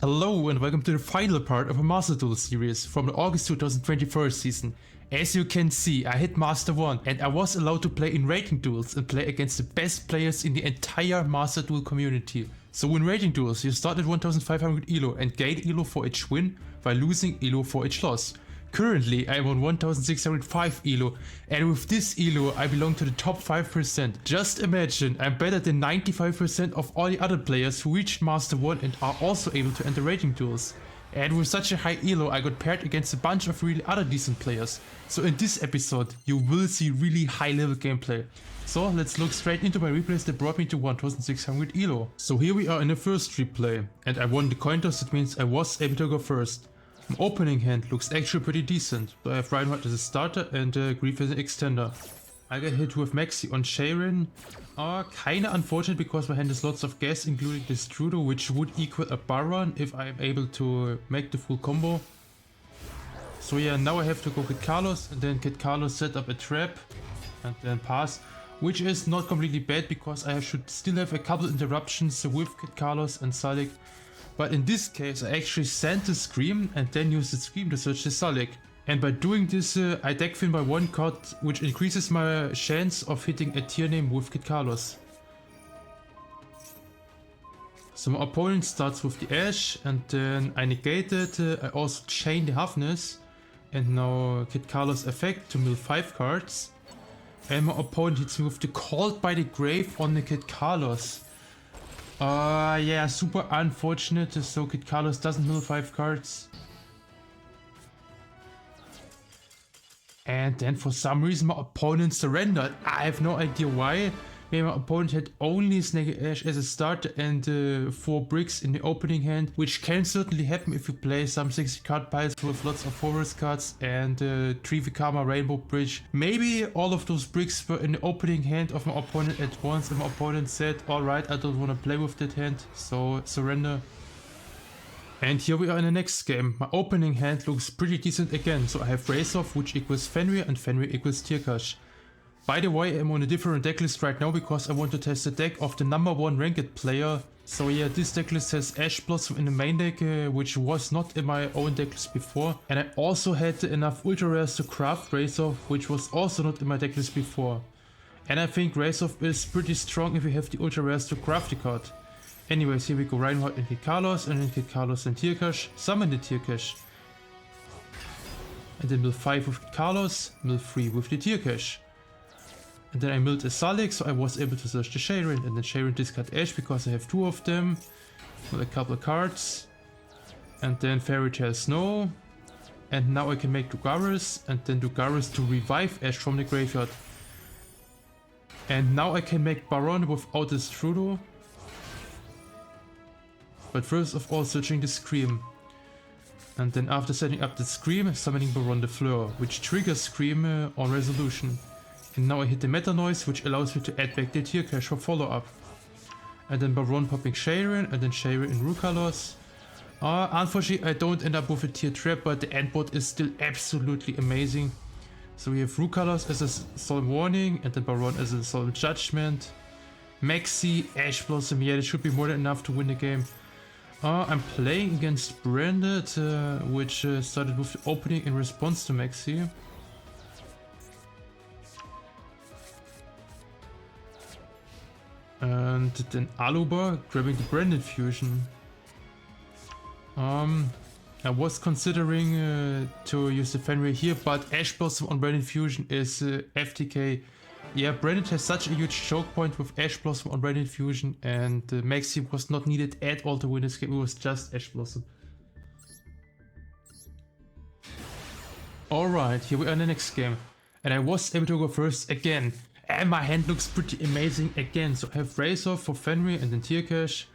Hello and welcome to the final part of a Master Duel series from the August 2021 season. As you can see, I hit Master 1 and I was allowed to play in Rating Duels and play against the best players in the entire Master Duel community. So in Rating Duels you start at 1500 elo and gain elo for each win while losing elo for each loss. Currently I am on 1605 elo and with this elo I belong to the top 5%. Just imagine, I'm better than 95% of all the other players who reached Master 1 and are also able to enter Rating Duels. And with such a high elo I got paired against a bunch of really other decent players. So in this episode you will see really high level gameplay. So let's look straight into my replays that brought me to 1600 elo. So here we are in the first replay and I won the coin toss, that means I was able to go first. My opening hand looks actually pretty decent, but I have Reinhardt as a starter and Grief as an extender. I get hit with Maxi on Sharon. Kinda unfortunate because my hand has lots of gas, including this Trudeau, which would equal a Baron if I am able to make the full combo. So yeah, now I have to go Kid Carlos and then Kid Carlos set up a trap and then pass, which is not completely bad because I should still have a couple interruptions with Kid Carlos and Salik. But in this case I actually sent the Scream and then used the Scream to search the Salik. And by doing this I deck fin by one card, which increases my chance of hitting a tier name with Kid Carlos. So my opponent starts with the Ash and then I negate it, I also chain the Halfness and now Kid Carlos effect to mill 5 cards. And my opponent hits me with the Called by the Grave on the Kid Carlos. Yeah, super unfortunate, so Kid Carlos doesn't mill 5 cards. And then for some reason my opponent surrendered. I have no idea why. Maybe my opponent had only Snake Ash as a starter and 4 bricks in the opening hand, which can certainly happen if you play some 60 card piles with lots of forest cards and 3 Vikama Rainbow Bridge. Maybe all of those bricks were in the opening hand of my opponent at once and my opponent said, alright, I don't want to play with that hand, so surrender. And here we are in the next game. My opening hand looks pretty decent again, so I have Race-Off, which equals Fenrir, and Fenrir equals Tearlaments. By the way, I'm on a different decklist right now because I want to test the deck of the #1 ranked player. So yeah, this decklist has Ash Blossom in the main deck, which was not in my own decklist before. And I also had enough ultra rares to craft Race-Off, which was also not in my decklist before. And I think Race-Off is pretty strong if you have the ultra rares to craft the card. Anyways, here we go, Reinhardt and Kid Carlos, and then Kid Carlos and Tearcash, summon the Tearcash. And then mill 5 with Kid Carlos, mill 3 with the Tearcash. And then I milled a Salik, so I was able to search the Sharon, and then Sharon discard Ash because I have 2 of them, with a couple of cards. And then Fairy Tale Snow. And now I can make Dugaris, and then Dugaris to revive Ash from the graveyard. And now I can make Baron without this Trudeau. But first of all, searching the Scream. And then after setting up the Scream, summoning Baron the Fleur, which triggers Scream on resolution. And now I hit the Meta Noise, which allows me to add back the Tearcash for follow-up. And then Baron popping Sharon, and then Sharon in Rukalos. Unfortunately I don't end up with a tier trap, but the endboard is still absolutely amazing. So we have Rukalos as a Solemn Warning, and then Baron as a Solemn Judgment. Maxi, Ash Blossom, yeah, this should be more than enough to win the game. I'm playing against Branded, which started with the opening in response to Maxi. And then Aluba grabbing the Branded Fusion. I was considering to use the Fenrir here, but Ash Blossom on Branded Fusion is FTK. Yeah, Branded has such a huge choke point with Ash Blossom on Branded Fusion, and Maxi was not needed at all to win this game, it was just Ash Blossom. Alright, here we are in the next game. And I was able to go first again. And my hand looks pretty amazing again. So I have Race-Off for Fenrir and then Tearcash.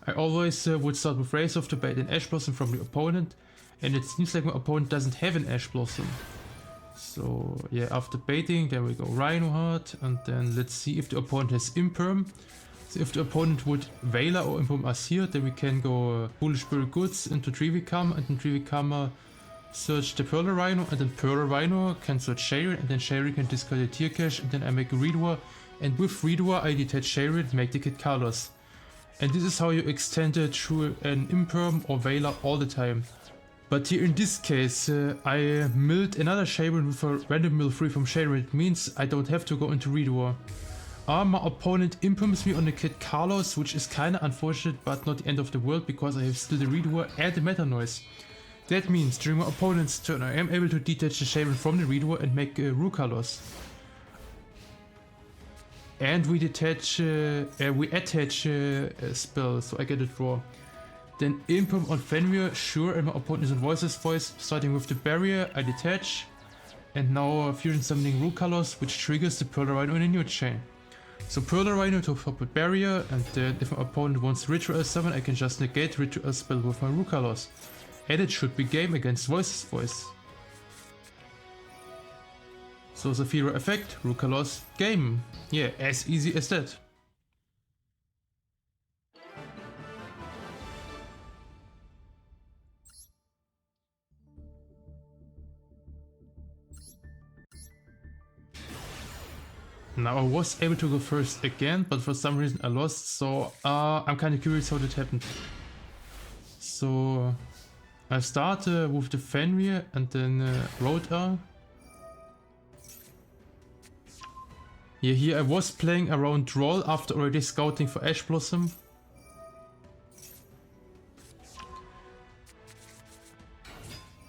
I always would start with Race-Off to bait an Ash Blossom from the opponent. And it seems like my opponent doesn't have an Ash Blossom. So yeah, after baiting, there we go, Rhino Heart, and then let's see if the opponent has Imperm. So if the opponent would Veiler or Imperm Asir, then we can go Foolish Spirit Goods into Trivikama, and then Trivikama search the Pearl Rhino, and then Pearl Rhino can search Sharon, and then Sharon can discard the Tearcash, and then I make a Redoer, and with Redoer I detach Sharon and make the Kid Carlos. And this is how you extend it through an Imperm or Veiler all the time. But here in this case, I milled another Sharon with a random mill free from Sharon. It means I don't have to go into redraw. My opponent imperms me on the Kid Carlos, which is kinda unfortunate but not the end of the world because I have still the redraw and the meta noise. That means during my opponent's turn I am able to detach the Sharon from the redraw and make Rukalos. And we attach a spell, so I get a draw. Then Imperm on Fenrir, sure, and my opponent is on Voiceless Voice. Starting with the barrier, I detach. And now Fusion summoning Rukalos, which triggers the Pearl Rhino in a new chain. So Pearl Rhino to top with barrier, and then if my opponent wants Ritual summon, I can just negate Ritual spell with my Rukalos. And it should be game against Voiceless Voice. So Zafira effect, Rukalos, game. Yeah, as easy as that. Now I was able to go first again, but for some reason I lost, so I'm kind of curious how that happened. So I start with the Fenrir and then Rota. Yeah, here I was playing around Roll after already scouting for Ash Blossom.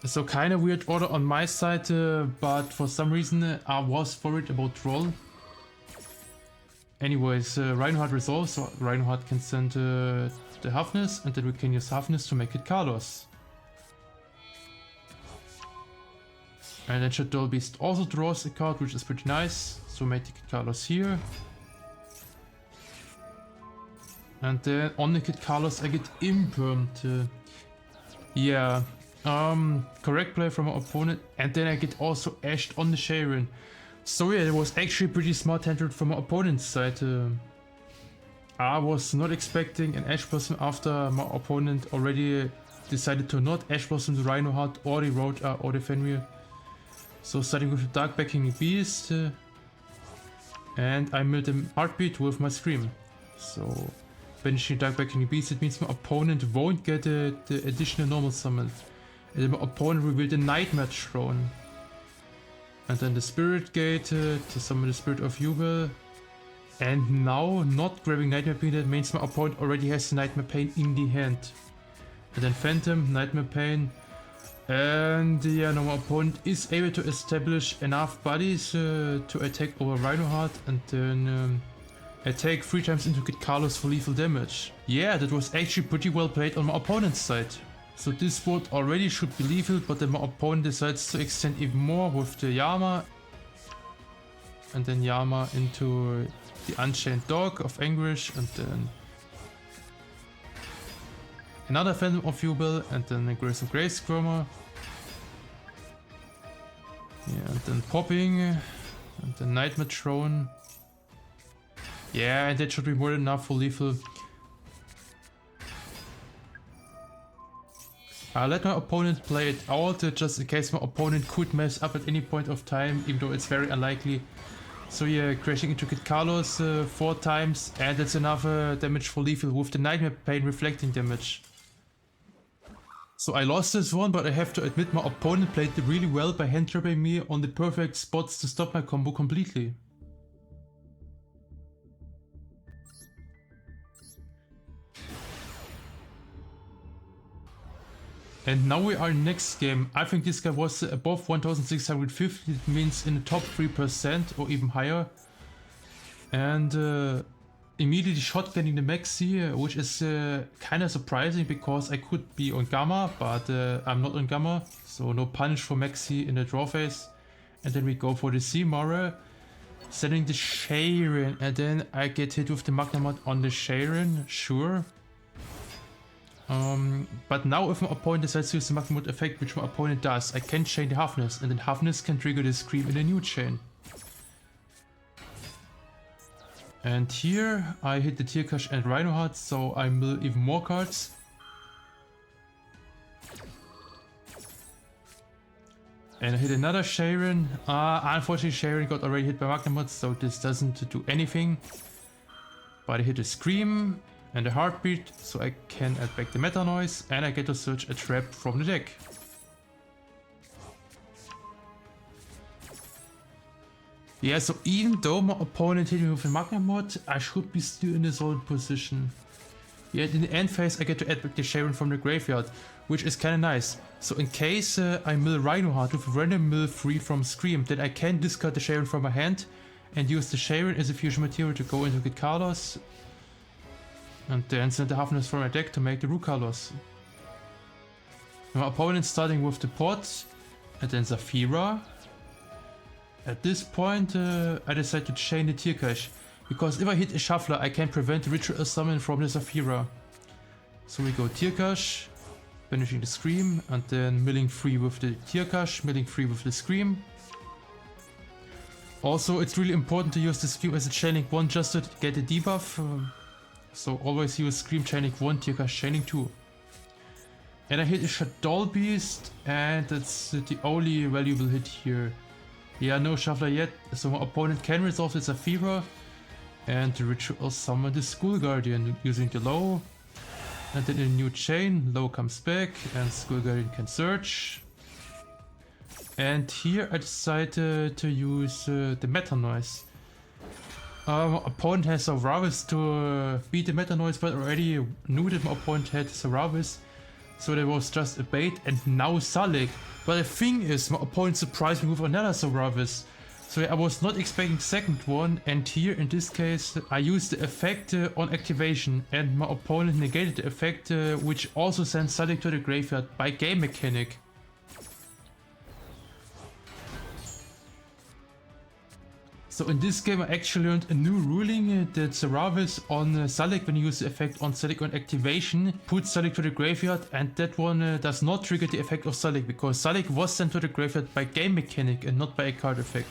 So kind of weird order on my side, but for some reason I was worried about Roll. Anyways, Reinhardt resolves, so Reinhardt can send the Hafnis, and then we can use Hafnis to make it Carlos. And then Shadow Beast also draws a card, which is pretty nice, so make it Carlos here. And then on the Kid Carlos I get Impermed. Yeah, correct play from my opponent, and then I get also Ashed on the Sharon. So yeah, it was actually pretty smart handled from my opponent's side. I was not expecting an Ash Blossom after my opponent already decided to not Ash Blossom the Rhinoheart or the Rota or the Fenrir. So starting with the Dark Backing Beast, and I milled the Heartbeat with my Scream. So banishing Dark Backing Beast, it means my opponent won't get the additional normal summon. And then my opponent revealed the Nightmare Throne. And then the Spirit Gate to summon the Spirit of Yubel. And now not grabbing Nightmare Pain, that means my opponent already has the Nightmare Pain in the hand. And then Phantom, Nightmare Pain. And yeah, now my opponent is able to establish enough bodies to attack over Rhinoheart and then attack 3 times into Kid Carlos for lethal damage. Yeah, that was actually pretty well played on my opponent's side. So this board already should be lethal, but then my opponent decides to extend even more with the Yama. And then Yama into the Unchained Dog of Anguish, and then another Phantom of Yubel, and then a Grace of Grace Scrummer. Yeah, and then popping, and then Nightmare Throne. Yeah, and that should be more than enough for lethal. I let my opponent play it out just in case my opponent could mess up at any point of time, even though it's very unlikely. So yeah, crashing into Kid Carlos 4 times, and that's enough damage for lethal with the Nightmare Pain reflecting damage. So I lost this one, but I have to admit my opponent played really well by hand trapping me on the perfect spots to stop my combo completely. And now we are in next game. I think this guy was above 1650, it means in the top 3% or even higher. And immediately shotgunning the Maxi, which is kind of surprising because I could be on Gamma, but I'm not on Gamma. So no punish for Maxi in the draw phase. And then we go for the Seamara, sending the Sharon, and then I get hit with the Magnamod on the Sharon, sure. But now if my opponent decides to use the Magnamod effect, which my opponent does, I can chain the Hafnis, and then Hafnis can trigger the Scream in a new chain. And here I hit the Tearkash and Rhinoheart, so I mill even more cards. And I hit another Sharon. Unfortunately Sharon got already hit by Magnamod, so this doesn't do anything. But I hit a Scream. and a heartbeat, so I can add back the meta noise, and I get to search a trap from the deck. Yeah, so even though my opponent hit me with a Magna Mod, I should be still in the solid position. Yet in the end phase I get to add back the Sharon from the graveyard, which is kinda nice. So in case I mill Rhino Heart with a random mill free from Scream, then I can discard the Sharon from my hand and use the Sharon as a fusion material to go into get Carlos. And then send the Halfness from my deck to make the Rook Carlos. My opponent starting with the pot, and then Zafira. At this point I decide to chain the Tearcash, because if I hit a Shuffler I can prevent the Ritual Summon from the Zafira. So we go Tearcash, banishing the Scream, and then milling free with the Tearcash, milling free with the Scream. Also it's really important to use the Scream as a chaining 1 just to get a debuff, so always use Scream chaining 1, Tearcash chaining 2. And I hit a Shadow Beast, and that's the only valuable hit here. Yeah, no Shuffler yet, so my opponent can resolve the Zafira and the Ritual Summon the School Guardian using the low. And then in a new chain, low comes back and School Guardian can search. And here I decide to use the Meta Noise. My opponent has Sauravis to beat the Meta Noise, but I already knew that my opponent had Sauravis, so there was just a bait and now Salik. But the thing is, my opponent surprised me with another Sauravis, so I was not expecting the second one, and here in this case I used the effect on activation and my opponent negated the effect, which also sends Salik to the graveyard by game mechanic. So in this game I actually learned a new ruling that Sauravis on Salik, when you use the effect on Salik on activation, puts Salik to the graveyard, and that one does not trigger the effect of Salik, because Salik was sent to the graveyard by game mechanic and not by a card effect.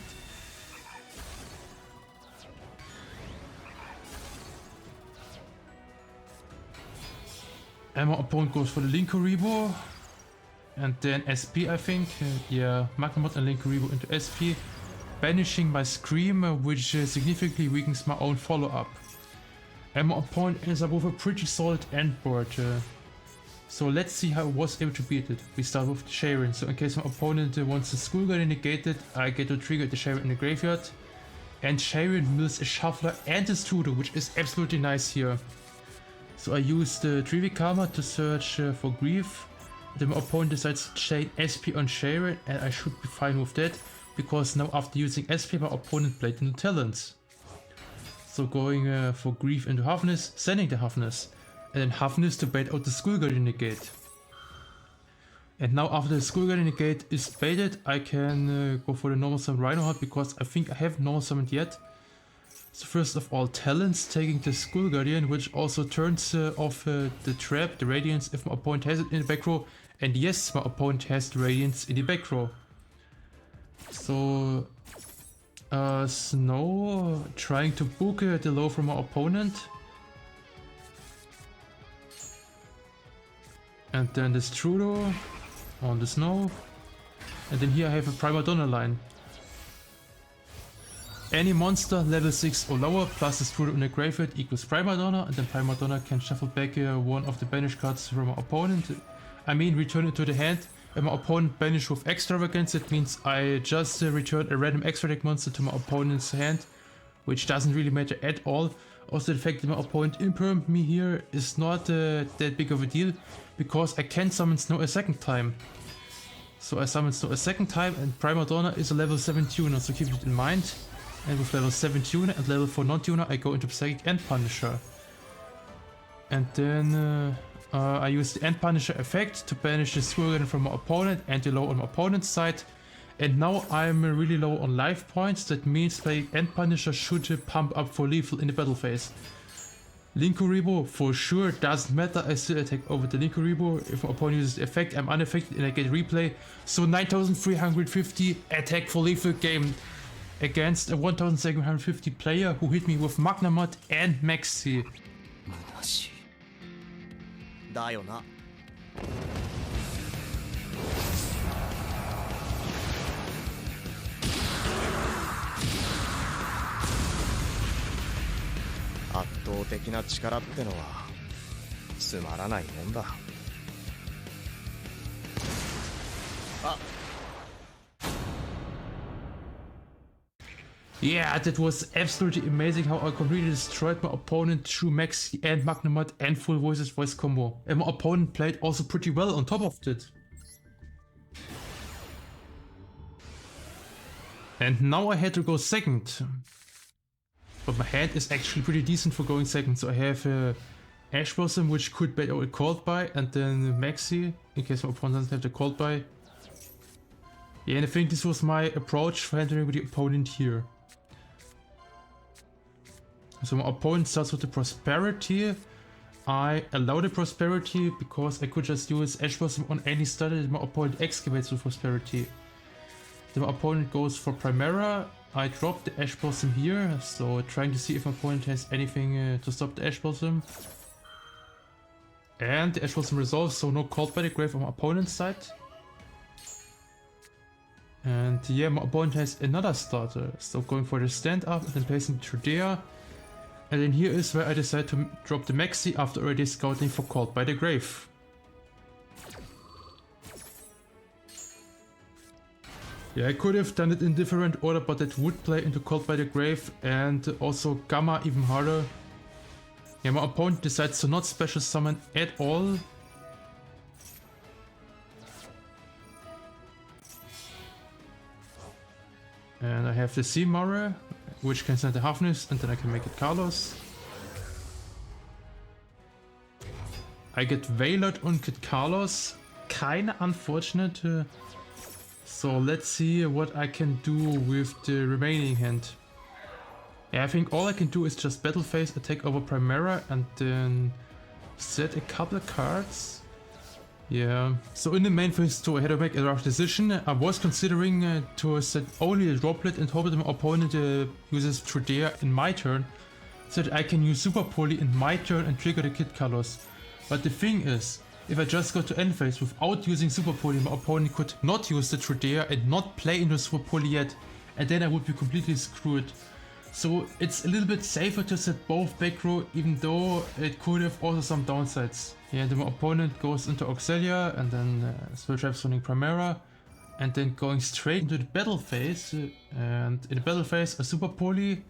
And my opponent goes for the Linkuriboh, and then SP I think, yeah, Magna Mod and Linkuriboh into SP. Banishing my Scream, which significantly weakens my own follow-up. And my opponent ends up with a pretty solid end board. So let's see how I was able to beat it. We start with the Sharon, so in case my opponent wants the School Guardian negated, I get to trigger the Sharon in the graveyard. And Sharon mills a Shuffler and a Studo, which is absolutely nice here. So I use the Trivic Karma to search for Grief. Then my opponent decides to chain SP on Sharon, and I should be fine with that, because now after using SP my opponent played into Talents. So going for Grief into Halfness, sending the Halfness, and then Halfness to bait out the School Guardian negate. And now after the School Guardian negate is baited, I can go for the normal summon Rhino Heart, because I think I haven't normal summoned yet. So first of all, Talents, taking the School Guardian, which also turns off the trap, the Radiance, if my opponent has it in the back row. And yes, my opponent has the Radiance in the back row. So Snow trying to book the low from my opponent. And then the Strudo on the Snow. And then here I have a Prima Donna line. Any monster level 6 or lower plus the Strudo in the graveyard equals Prima Donna, and then Prima Donna can shuffle back one of the banished cards from my opponent. I mean return it to the hand. And my opponent banished with Extravagance, it means I just return a random extra deck monster to my opponent's hand, which doesn't really matter at all. Also the fact that my opponent impermed me here is not that big of a deal, because I can summon Snow a second time. So I summon Snow a second time, and Prima Donna is a level 7 tuner, so keep it in mind. And with level 7 tuner and level 4 non-tuner I go into Psychic and Punisher. And then I use the End Punisher effect to banish the School Guardian from my opponent and the low on my opponent's side. And now I'm really low on life points, that means playing End Punisher should pump up for lethal in the battle phase. Linkuriboh for sure doesn't matter, I still attack over the Linkuriboh. If my opponent uses the effect, I'm unaffected and I get replay. So 9350 attack for lethal game against a 1750 player who hit me with Magna Mod and Maxi. だよな。圧倒的な力ってのはつまらないもんだ。あ Yeah, that was absolutely amazing how I completely destroyed my opponent through Maxi and Magnemite and full Voiceless Voice combo. And my opponent played also pretty well on top of it. And now I had to go second. But my hand is actually pretty decent for going second. So I have Ash Blossom, which could be a Cold Buy, and then Maxi, in case my opponent doesn't have the Cold Buy. Yeah, and I think this was my approach for handling with the opponent here. So my opponent starts with the Prosperity. I allow the Prosperity because I could just use Ash Blossom on any stud that my opponent excavates with Prosperity. Then my opponent goes for Primera. I drop the Ash Blossom here, so trying to see if my opponent has anything to stop the Ash Blossom. And the Ash Blossom resolves, so no Cold by the Grave on my opponent's side. And yeah, my opponent has another starter, so going for the stand up and then placing the Trudea. And then here is where I decide to drop the Maxi after already scouting for Cold by the Grave. Yeah, I could have done it in different order, but that would play into Cold by the Grave and also Gamma even harder. Yeah, my opponent decides to not special summon at all. And I have the Sea Mara, which can send the Halfness, and then I can make it Carlos. I get Veiled on Kid Carlos. Kinda unfortunate. So let's see what I can do with the remaining hand. Yeah, I think all I can do is just Battle Phase, attack over Primera, and then set a couple of cards. Yeah, so in the main phase 2 I had to make a rough decision. I was considering to set only a Droplet and hope that my opponent uses Trudea in my turn, so that I can use Super Poly in my turn and trigger the Kid Carlos. But the thing is, if I just go to end phase without using Super Poly, my opponent could not use the Trudea and not play into Super Poly yet, and then I would be completely screwed. So it's a little bit safer to set both back row, even though it could have also some downsides. Yeah, then my opponent goes into Auxilia and then Spell Trap Sonic Primera, and then going straight into the battle phase. And in the battle phase, a Super Poly,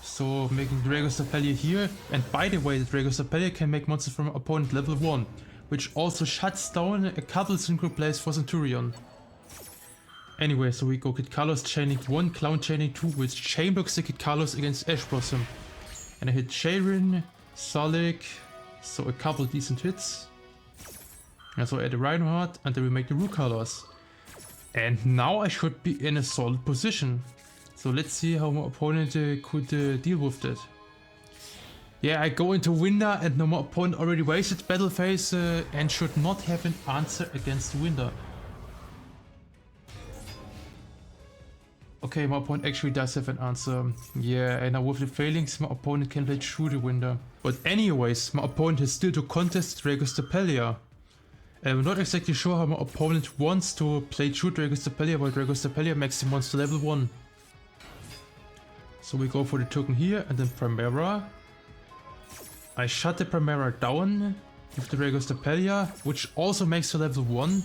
so making Drago Stapelia here. And by the way, the Drago Stapelia can make monsters from my opponent level 1, which also shuts down a couple synchro plays for Centurion. Anyway, so we go Kid Carlos chaining 1, Clown chaining 2, which chainblocks the Kid Carlos against Ash Blossom. And I hit Sharon, Solik, so a couple decent hits. And so I add a Rhinoheart, and then we make the Rook Carlos. And now I should be in a solid position. So let's see how my opponent could deal with that. Yeah, I go into Winder, and now my opponent already wasted battle phase and should not have an answer against Winder. Okay, my opponent actually does have an answer. Yeah, and now with the failings, my opponent can play through the Winder. But anyways, my opponent has still to contest Drago Stapelia. I'm not exactly sure how my opponent wants to play through Drago Stapelia, while Drago Stapelia makes the monster level 1. So we go for the token here, and then Primera. I shut the Primera down with the Drago Stapelia, which also makes her level 1.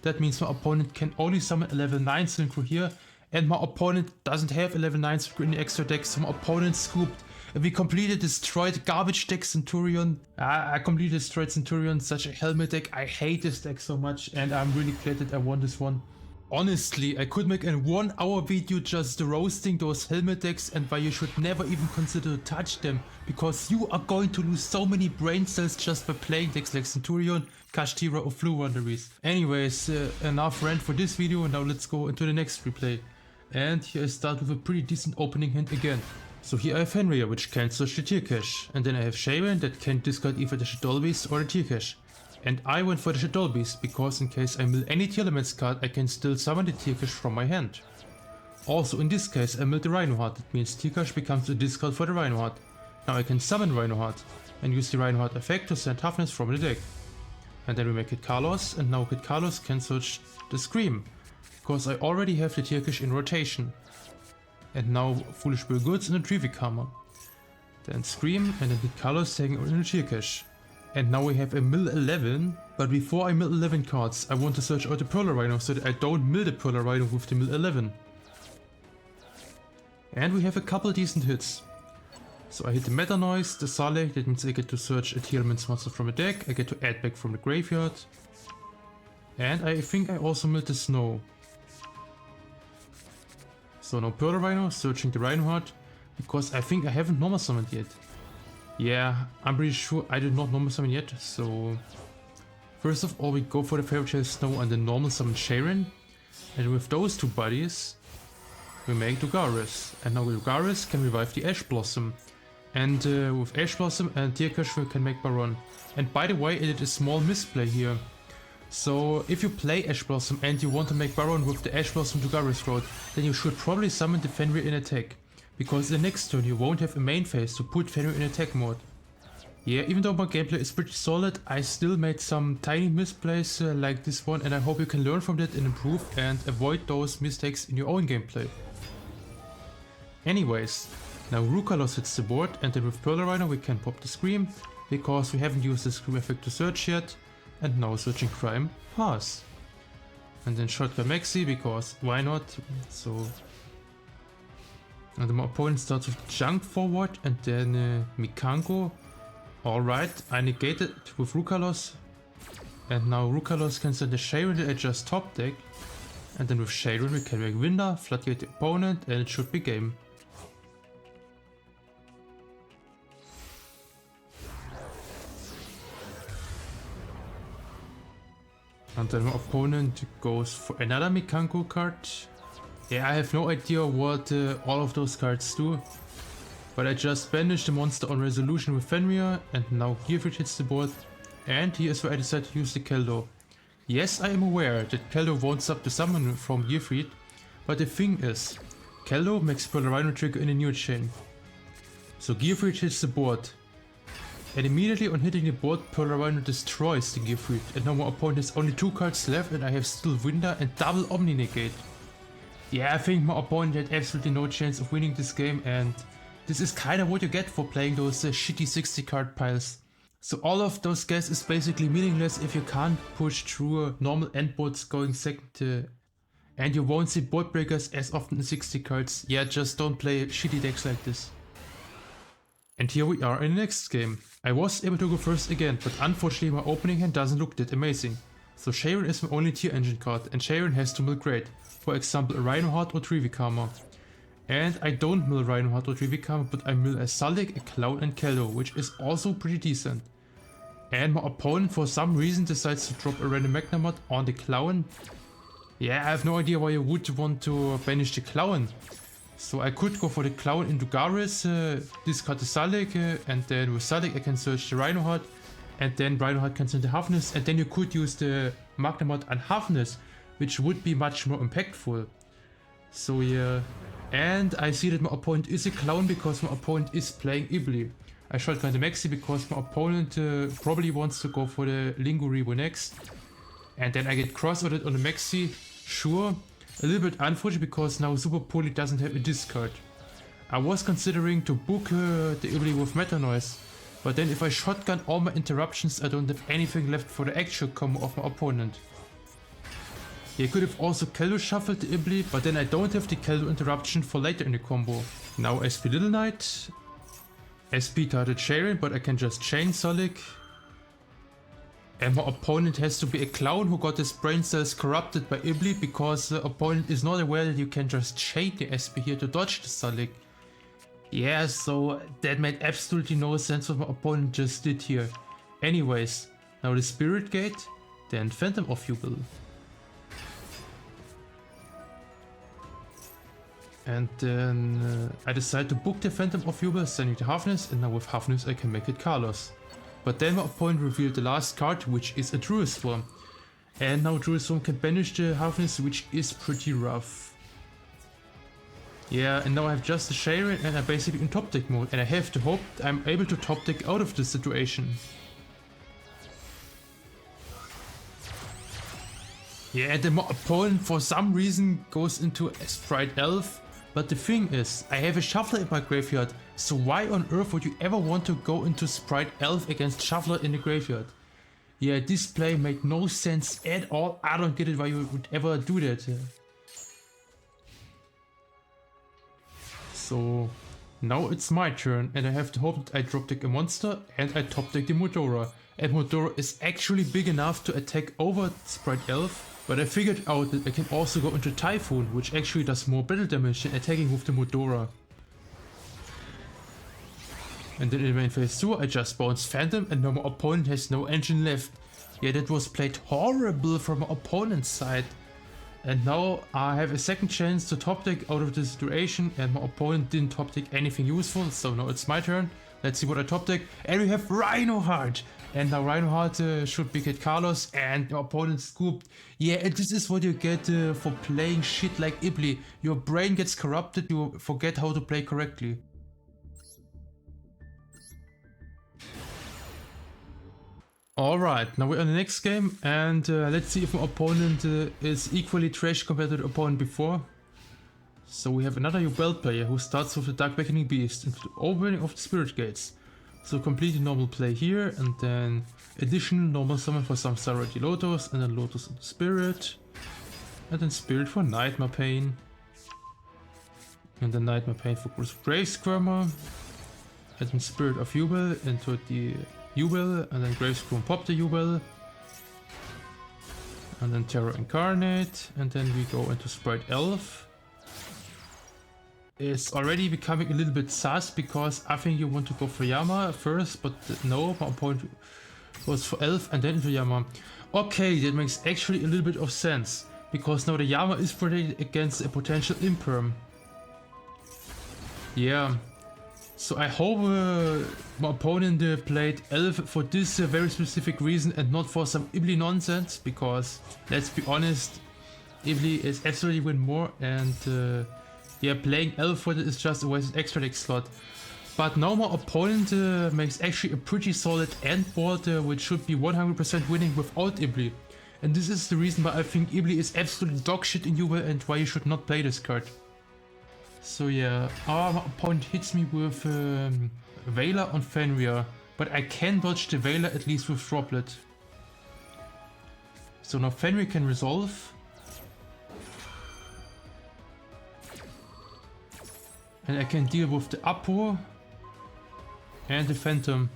That means my opponent can only summon a level 9 synchro here, and my opponent doesn't have a level 9 synchro in the extra deck, so my opponent scooped. And we completely destroyed garbage deck Centurion. I completely destroyed Centurion, such a helmet deck. I hate this deck so much, and I'm really glad that I won this one. Honestly, I could make a 1-hour video just roasting those helmet decks and why you should never even consider to touch them, because you are going to lose so many brain cells just by playing decks like Centurion, Kashtira or Flu Wanderies. Anyways, enough rant for this video, now let's go into the next replay. And here I start with a pretty decent opening hand again. So here I have Fenrir, which cancels the tier cache, and then I have Shaman that can discard either the Shadow Beast or the tier cache. And I went for the Shadow Beast, because in case I mill any Tearlaments card, I can still summon the tier cache from my hand. Also in this case I milled the Rhinoheart, that means tier cache becomes a discard for the Rhinoheart. Now I can summon Rhinoheart, and use the Rhinoheart effect to send toughness from the deck. And then we make it Carlos, and now Kid Carlos cancels the Scream, because I already have the tier cache in rotation. And now Foolish Bill Goods and a Trivik Hammer. Then Scream, and then Kid Carlos taking original tier cache. And now we have a mill 11, but before I mill 11 cards, I want to search out the Polar Rhino so that I don't mill the Polar Rhino with the mill 11. And we have a couple decent hits. So I hit the Meta Noise, the Sale, that means I get to search a Tearlaments monster from a deck, I get to add back from the graveyard. And I think I also milled the Snow. So now Polar Rhino, searching the Rhino Heart, because I think I haven't normal summoned yet. Yeah, I'm pretty sure I did not normal summon yet, so... First of all we go for the Fairy Tale Snow and the normal summon Sharon. And with those two buddies, we make Dugaris. And now with Dugaris can revive the Ash Blossom. And with Ash Blossom and Tearcash we can make Baron. And by the way, I did a small misplay here. So if you play Ash Blossom and you want to make Baron with the Ash Blossom Dugaris road, then you should probably summon the Fenrir in attack. Because the next turn you won't have a main phase to put Fenrir in attack mode. Yeah, even though my gameplay is pretty solid, I still made some tiny misplays like this one, and I hope you can learn from that and improve and avoid those mistakes in your own gameplay. Anyways, now Rukalos hits the board, and then with Polar Rhino we can pop the Scream, because we haven't used the Scream effect to search yet, and now searching Crime, pass. And then Shotgun Maxi, because why not, so... And then my opponent starts with Junk forward, and then Mikango. Alright, I negated with Rukalos, and now Rukalos can send the Sharon that I just top deck, and then with Sharon we can make Winder, floodgate the opponent, and it should be game. And then my opponent goes for another Mikango card. Yeah, I have no idea what all of those cards do. But I just banished the monster on resolution with Fenrir, and now Gearfried hits the board. And here is where I decide to use the Keldo. Yes, I am aware that Keldo won't stop the summon from Gearfried, but the thing is, Keldo makes Polar Rhino trigger in a new chain. So Gearfried hits the board. And immediately on hitting the board, Polar Rhino destroys the Gearfried. And now my opponent has only 2 cards left, and I have still Winder and double Omni Negate. Yeah, I think my opponent had absolutely no chance of winning this game, and this is kinda what you get for playing those shitty 60 card piles. So all of those guys is basically meaningless if you can't push through normal endboards going second, and you won't see board breakers as often in 60 cards. Yeah, just don't play shitty decks like this. And here we are in the next game. I was able to go first again, but unfortunately my opening hand doesn't look that amazing. So Sharon is my only tier engine card, and Sharon has to mill great. For example, a Rhino Heart or Trivikama. And I don't mill Rhino Heart or Trivikama, but I mill a Salik, a Clown and Keldo, which is also pretty decent. And my opponent for some reason decides to drop a random Magnamod on the Clown. Yeah, I have no idea why you would want to banish the Clown. So I could go for the Clown into Garis, discard the Salik, and then with Salik I can search the Rhino Heart, and then Rhino Heart can send the Hafness, and then you could use the Magnamod and Hafness, which would be much more impactful. So yeah, and I see that my opponent is a Clown because my opponent is playing Ibli. I shotgun the Maxi because my opponent probably wants to go for the Linguribo next. And then I get cross-ordered on the Maxi, sure. A little bit unfortunate because now Super Poly doesn't have a discard. I was considering to book the Ibli with Meta Noise, but then if I shotgun all my interruptions I don't have anything left for the actual combo of my opponent. He could have also Keldo shuffled the Ibli, but then I don't have the Keldo interruption for later in the combo. Now SP Little Knight, SP targeted Sharon, but I can just chain Solik. And my opponent has to be a Clown who got his brain cells corrupted by Ibli because the opponent is not aware that you can just chain the SP here to dodge the Solik. Yeah, so that made absolutely no sense what my opponent just did here. Anyways, now the Spirit Gate, then Phantom of Yubel. And then I decide to book the Phantom of Yubel, sending the Hafness, and now with Hafness I can make it Carlos. But then my opponent revealed the last card, which is a Druid Swarm. And now Druid Swarm can banish the Hafness, which is pretty rough. Yeah, and now I have just the Sharon and I'm basically in top deck mode, and I have to hope I'm able to top deck out of this situation. Yeah, and then my opponent for some reason goes into a Sprite Elf, But the thing is, I have a Shuffler in my graveyard, so why on earth would you ever want to go into Sprite Elf against Shuffler in the graveyard? Yeah, this play made no sense at all. I don't get it why you would ever do that. So now it's my turn and I have to hope that I drop deck a monster and I top deck the Modora. And Modora is actually big enough to attack over Sprite Elf. But I figured out that I can also go into Typhoon, which actually does more battle damage than attacking with the Modora. And then in main phase 2 I just bounced Phantom and now my opponent has no engine left. Yeah, that was played horrible from my opponent's side. And now I have a second chance to top deck out of this situation and my opponent didn't top deck anything useful, so now it's my turn. Let's see what I top deck. And we have Rhinoheart. And now Rhinoheart should be Kid Carlos and your opponent scooped. Yeah, and this is what you get for playing shit like Ibli. Your brain gets corrupted, you forget how to play correctly. Alright, now we're on the next game and let's see if my opponent is equally trash compared to the opponent before. So we have another Yubel player who starts with the Dark Beckoning Beast and the opening of the Spirit Gates. So completely normal play here and then additional normal summon for some Ready Lotus and then Lotus into Spirit. And then Spirit for Nightmare Pain. And then Nightmare Pain for Grave Squirmer. And then Spirit of Yubel into the Yubel and then Grave Squirmer pop the Yubel. And then Terror Incarnate and then we go into Sprite Elf. Is already becoming a little bit sus because I think you want to go for Yama first, but no, my opponent was for Elf and then into Yama. Okay, that makes actually a little bit of sense because now the Yama is protected against a potential Imperm. Yeah, so I hope my opponent played Elf for this very specific reason and not for some Ibli nonsense because let's be honest, Ibli is absolutely win more and yeah, playing Elf for it is just a wasted extra deck slot. But now my opponent makes actually a pretty solid end board which should be 100% winning without Ibli. And this is the reason why I think Ibli is absolutely dog shit in Yubel and why you should not play this card. So yeah, my opponent hits me with Veiler on Fenrir, but I can dodge the Veiler at least with Droplet. So now Fenrir can resolve. And I can deal with the Apo and the Phantom.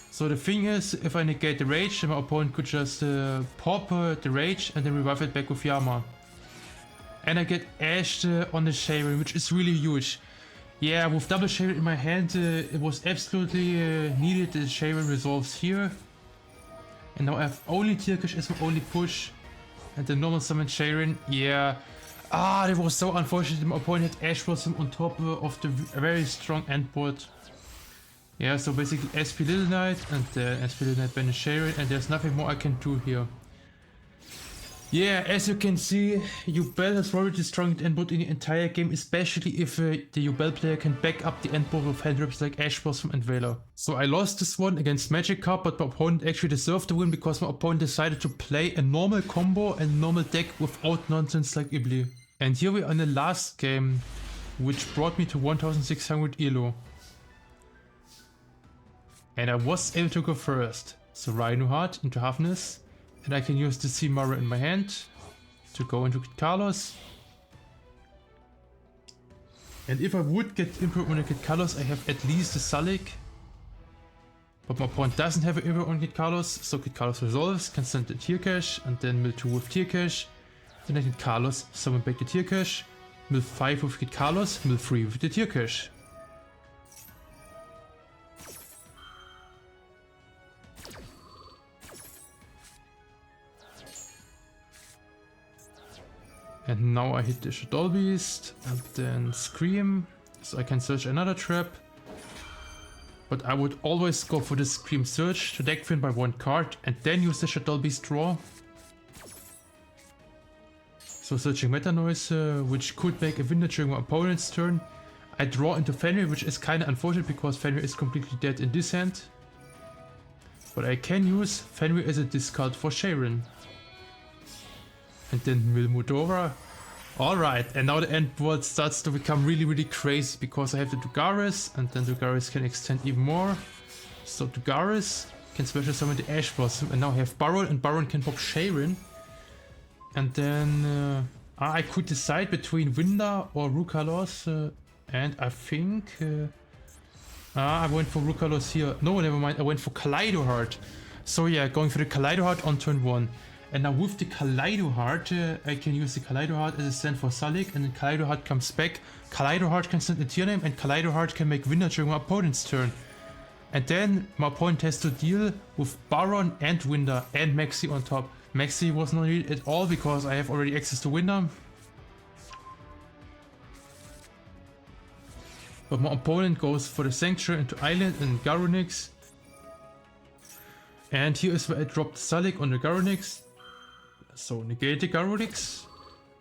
So the thing is, if I negate the Rage, then my opponent could just pop the Rage and then revive it back with Yama. And I get ashed on the Sharon, which is really huge. Yeah, with double Sharon in my hand, it was absolutely needed. The Sharon resolves here. And now I have only Tearcash as my only push. And the normal summon Sharon, yeah. Ah, that was so unfortunate. My opponent had Ash Blossom on top of the very strong end board. Yeah, so basically SP Little Knight and SP Little Knight banish Sharon and there's nothing more I can do here. Yeah, as you can see, Yubel has probably the strongest end board in the entire game, especially if the Yubel player can back up the end board with hand rips like Ash Blossom and Veiler. So I lost this one against Magic Card, but my opponent actually deserved the win because my opponent decided to play a normal combo and normal deck without nonsense like Ibli. And here we are in the last game, which brought me to 1600 ELO. And I was able to go first. So Rhinoheart into Halfness, and I can use the Sea Mara in my hand to go into Kid Carlos. And if I would get Imperm on Kid Carlos, I have at least a Salik. But my opponent doesn't have an Imperm on Kid Carlos, so Kid Carlos resolves, can send the Tearcash, and then mill 2 with Tearcash. Then I Kid Carlos, summon back the Tearcash, mill 5 with Kid Carlos, mill 3 with the Tearcash. And now I hit the Shadow Beast and then Scream, so I can search another trap. But I would always go for the Scream Search to deck fin by 1 card and then use the Shadow Beast draw. So searching Meta Noise, which could make a winner during my opponent's turn. I draw into Fenrir, which is kinda unfortunate because Fenrir is completely dead in this hand. But I can use Fenrir as a discard for Sharon. And then mill Modora. Alright, and now the end board starts to become really crazy because I have the Dugaris, and then Dugaris can extend even more. So Dugaris can special summon the Ash Blossom, and now I have Baron, and Baron can pop Sharon. And then I could decide between Winda or Rukalos, and I think I went for Rukalos here. No, never mind, I went for Kaleido Heart. So yeah, going for the Kaleido Heart on turn 1. And now with the Kaleido Heart, I can use the Kaleido Heart as a stand for Salik, and then Kaleido Heart comes back. Kaleido Heart can send a Tearlaments, and Kaleido Heart can make Winda during my opponent's turn. And then my opponent has to deal with Baron and Winda and Maxi on top. Maxi was not needed at all because I have already access to Winda. But my opponent goes for the Sanctuary into Island and Garunix. And here is where I dropped Salik on the Garunix. So negate the Garunix.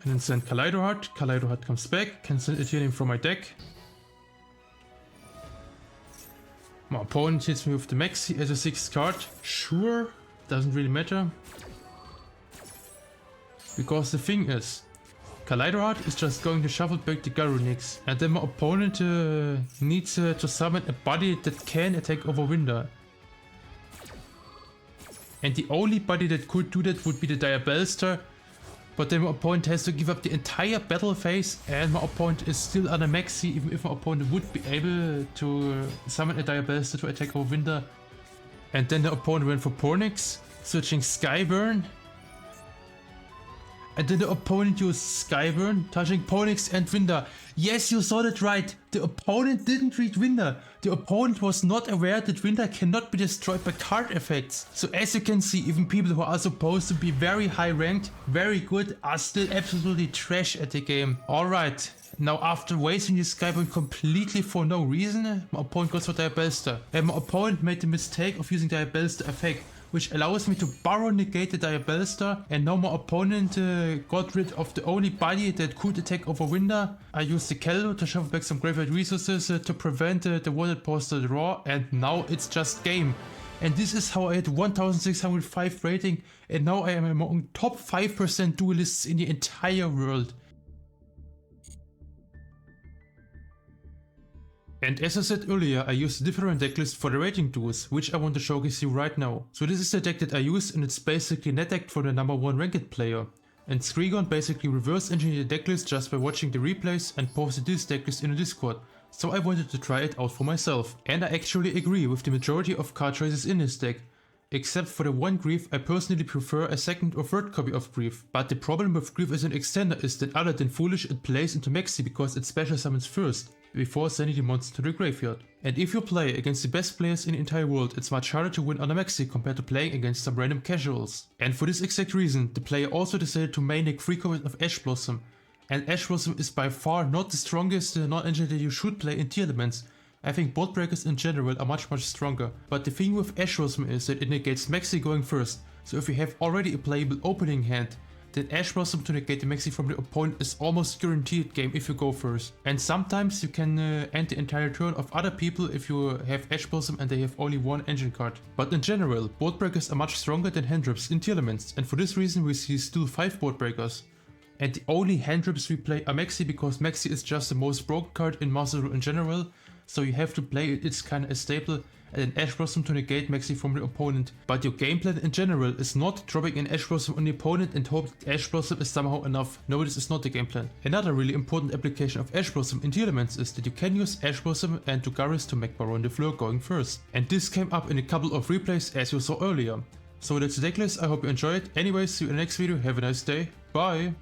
And then send Kaleido Heart. Kaleido Heart comes back. Can send a Tearlaments from my deck. My opponent hits me with the Maxi as a 6th card. Sure, doesn't really matter. Because the thing is, Kaleido Heart is just going to shuffle back the Garunix. And then my opponent needs to summon a body that can attack over Winda. And the only body that could do that would be the Diabellstar. But then my opponent has to give up the entire battle phase, and my opponent is still under Maxi, even if my opponent would be able to summon a Diabellstar to attack over Winda. And then the opponent went for Pornix, switching Skyburn. And then the opponent used Skyburn, touching Pornix and Winda. Yes, you saw that right. The opponent didn't read Winda. The opponent was not aware that Winda cannot be destroyed by card effects. So as you can see, even people who are supposed to be very high ranked, very good, are still absolutely trash at the game. Alright, now after wasting the Skyburn completely for no reason, my opponent goes for Diabellstar. And my opponent made the mistake of using Diabellstar effect, which allows me to Baron negate the Diabellstar, and now my opponent got rid of the only body that could attack over Winda. I used the Kello to shuffle back some graveyard resources to prevent the Wanted Poster draw, and now it's just game. And this is how I had 1605 rating, and now I am among top 5% duelists in the entire world. And as I said earlier, I used a different decklist for the Rating Duels, which I want to showcase you right now. So this is the deck that I use, and it's basically net decked for the number 1 ranked player. And Skrigon basically reverse engineered the decklist just by watching the replays and posted this decklist in the Discord. So I wanted to try it out for myself. And I actually agree with the majority of card choices in this deck. Except for the one Grief, I personally prefer a 2nd or 3rd copy of Grief. But the problem with Grief as an extender is that other than Foolish, it plays into Maxi because it special summons first, before sending the monster to the graveyard. And if you play against the best players in the entire world, it's much harder to win on a Maxi compared to playing against some random casuals. And for this exact reason, the player also decided to main deck 3 copies of Ash Blossom. And Ash Blossom is by far not the strongest non-engine that you should play in Tearlaments. I think board breakers in general are much stronger. But the thing with Ash Blossom is that it negates Maxi going first. So if you have already a playable opening hand, then Ash Blossom to negate the Maxi from the opponent is almost guaranteed game if you go first. And sometimes you can end the entire turn of other people if you have Ash Blossom and they have only one engine card. But in general, board breakers are much stronger than hand drips in Tearlaments, and for this reason we see still 5 board breakers. And the only hand drips we play are Maxi because Maxi is just the most broken card in Master Duel in general, so you have to play it, it's kinda a staple, and an Ash Blossom to negate Maxi from the opponent. But your game plan in general is not dropping an Ash Blossom on the opponent and hope that Ash Blossom is somehow enough. No, this is not the game plan. Another really important application of Ash Blossom in Tearlaments is that you can use Ash Blossom and Dugaris to make Baron de Fleur going first. And this came up in a couple of replays as you saw earlier. So that's the decklist, I hope you enjoyed. Anyways, see you in the next video, have a nice day, bye!